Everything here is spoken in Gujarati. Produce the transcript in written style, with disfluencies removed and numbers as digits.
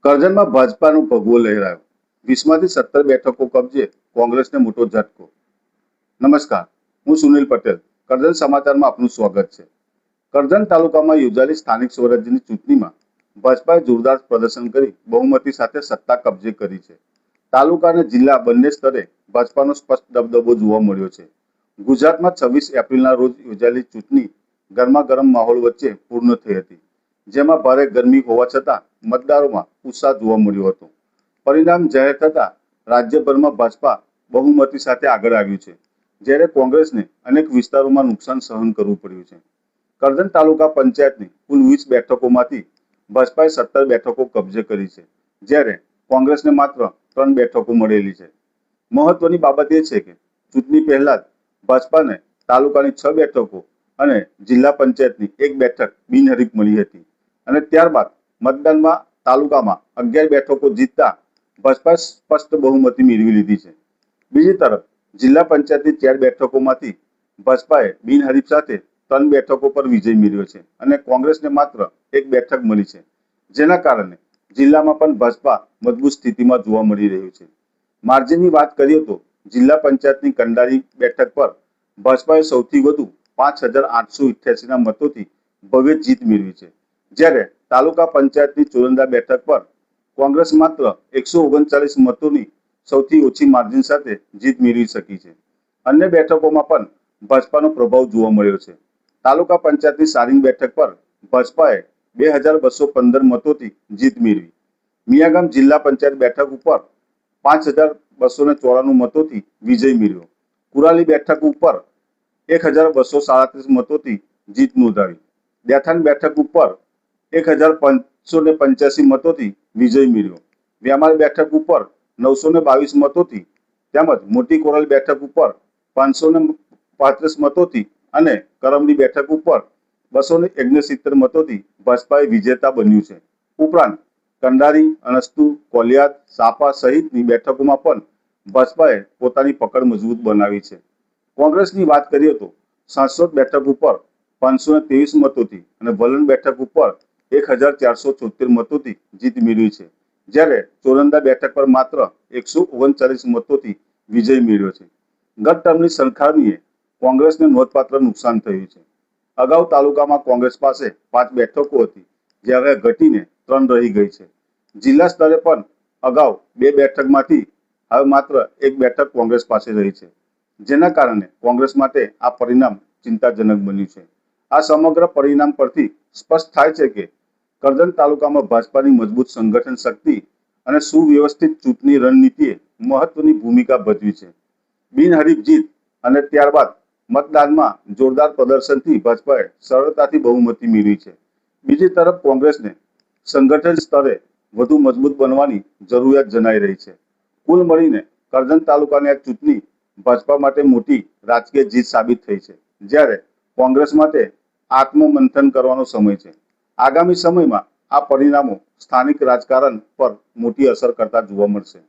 કરજણમાં ભાજપાનો ભગવો લહેરાયો. 20માંથી 17 બેઠકો કબજે, કોંગ્રેસને મોટો ઝટકો. નમસ્કાર, હું સુનિલ પટેલ. કરજણ સમાચારમાં આપનું સ્વાગત છે. કરજણ તાલુકામાં યોજાયેલી સ્થાનિક સ્વરાજ્યની ચૂંટણીમાં ભાજપાએ જોરદાર પ્રદર્શન કરી બહુમતી સાથે સત્તા કબજે કરી છે. તાલુકા અને જિલ્લા બંને સ્તરે ભાજપાનો સ્પષ્ટ દબદબો જોવા મળ્યો છે. ગુજરાતમાં 26 એપ્રિલના રોજ યોજાયેલી ચૂંટણી ગરમાગરમ માહોલ વચ્ચે પૂર્ણ થઈ હતી, જેમાં ભારે ગરમી હોવા છતાં મતદારોમાં ઉત્સાહ જોવા મળ્યો હતો. પરિણામ જાહેર થતાં રાજ્યભરમાં ભાજપા બહુમતી સાથે આગળ આવ્યું છે, જ્યારે કોંગ્રેસને અનેક વિસ્તારોમાં નુકસાન સહન કરવું પડ્યું છે. કરજણ તાલુકા પંચાયતની કુલ 20 બેઠકોમાંથી ભાજપાએ 17 બેઠકો કબજે કરી છે, જ્યારે કોંગ્રેસને માત્ર 3 બેઠકો મળેલી છે. મહત્વની બાબત એ છે કે ચૂંટણી પહેલા જ ભાજપાને તાલુકાની 6 બેઠકો અને જિલ્લા પંચાયતની 1 બેઠક બિનહરીફ મળી હતી, અને ત્યારબાદ મતદાનમાં તાલુકામાં 11 બેઠકો જીતતા ભાજપાએ સ્પષ્ટ બહુમતી મેળવી લીધી છે. બીજી તરફ જિલ્લા પંચાયતની 4 બેઠકોમાંથી ભાજપાએ બિનહરીફ સાથે 3 બેઠકો પર વિજય મેળવ્યો છે, અને કોંગ્રેસને માત્ર 1 બેઠક મળી છે, જેના કારણે જિલ્લામાં પણ ભાજપા મજબૂત સ્થિતિમાં જોવા મળી રહ્યું છે. માર્જિનની વાત કરીએ તો જિલ્લા પંચાયતની કંડારી બેઠક પર ભાજપાએ સૌથી વધુ 5,888ના મતોથી ભવ્ય જીત મેળવી છે, જ્યારે તાલુકા પંચાયતની ચોરંદા બેઠક પર કોંગ્રેસ માત્ર 139 મતોની સૌથી ઓછી માર્જિન સાથે જીત મેળવી શકી છે. અન્ય બેઠકોમાં પણ ભાજપાનો પ્રભાવ જોવા મળ્યો છે. તાલુકા પંચાયતની સારીંગ બેઠક પર ભાજપાએ 2,215 મતોથી જીત મેળવી. મિયાગામ જિલ્લા પંચાયત બેઠક ઉપર 5,294 મતોથી વિજય મેળવ્યો. કુરાલી બેઠક ઉપર 1,237 મતોથી જીત નોંધાવી. દેથાણ બેઠક ઉપર 1,585 મતોથી વિજય મેળવ્યો. વ્યામાર બેઠક ઉપર 922 મતોથી તેમજ મોટી કોરલ બેઠક ઉપર 535 મતોથી અને કરમડી બેઠક ઉપર 269 મતોથી ભાજપાએ વિજેતા બન્યું છે. ઉપરાંત કંડારી, અણસ્તુ, કોલિયાદ, સાપા સહિતની બેઠકોમાં પણ ભાજપાએ પોતાની પકડ મજબૂત બનાવી છે. કોંગ્રેસની વાત કરીએ તો સાંસદ બેઠક ઉપર 523 મતોથી અને વલણ બેઠક ઉપર 1,476 મતોથી જીત મેળવી છે, જ્યારે ચોરંદા બેઠક પર માત્ર 139 મતોથી વિજય મેળવ્યો છે. ગત ટર્મની સરખામણીએ કોંગ્રેસને નોંધપાત્ર નુકસાન થયું છે. અગાઉ તાલુકામાં કોંગ્રેસ પાસે 5 બેઠકો હતી, જે હવે ઘટીને 3 રહી ગઈ છે. જિલ્લા સ્તરે પણ અગાઉ 2 બેઠકમાંથી હવે માત્ર 1 બેઠક કોંગ્રેસ પાસે રહી છે, જેના કારણે કોંગ્રેસ માટે આ પરિણામ ચિંતાજનક બન્યું છે. આ સમગ્ર પરિણામ પરથી સ્પષ્ટ થાય છે કે કરજણ તાલુકામાં ભાજપાની મજબૂત સંગઠન શક્તિ અને સુવ્યવસ્થિત ચૂંટણી રણનીતિએ મહત્વની ભૂમિકા ભજવી છે. બિનહરીફ જીત અને ત્યારબાદ મતદાનમાં જોરદાર પ્રદર્શનથી ભાજપાએ સરળતાથી બહુમતી મેળવી છે. બીજી તરફ કોંગ્રેસને સંગઠન સ્તરે વધુ મજબૂત બનવાની જરૂરિયાત જણાઈ રહી છે. કુલ મળીને કરજણ તાલુકાની આ ચૂંટણી ભાજપા માટે મોટી રાજકીય જીત સાબિત થઈ છે, જ્યારે કોંગ્રેસ માટે આત્મમંથન કરવાનો સમય છે. આગામી સમયમાં આ પરિણામો સ્થાનિક રાજકારણ પર મોટી અસર કરતા જોવા મળશે.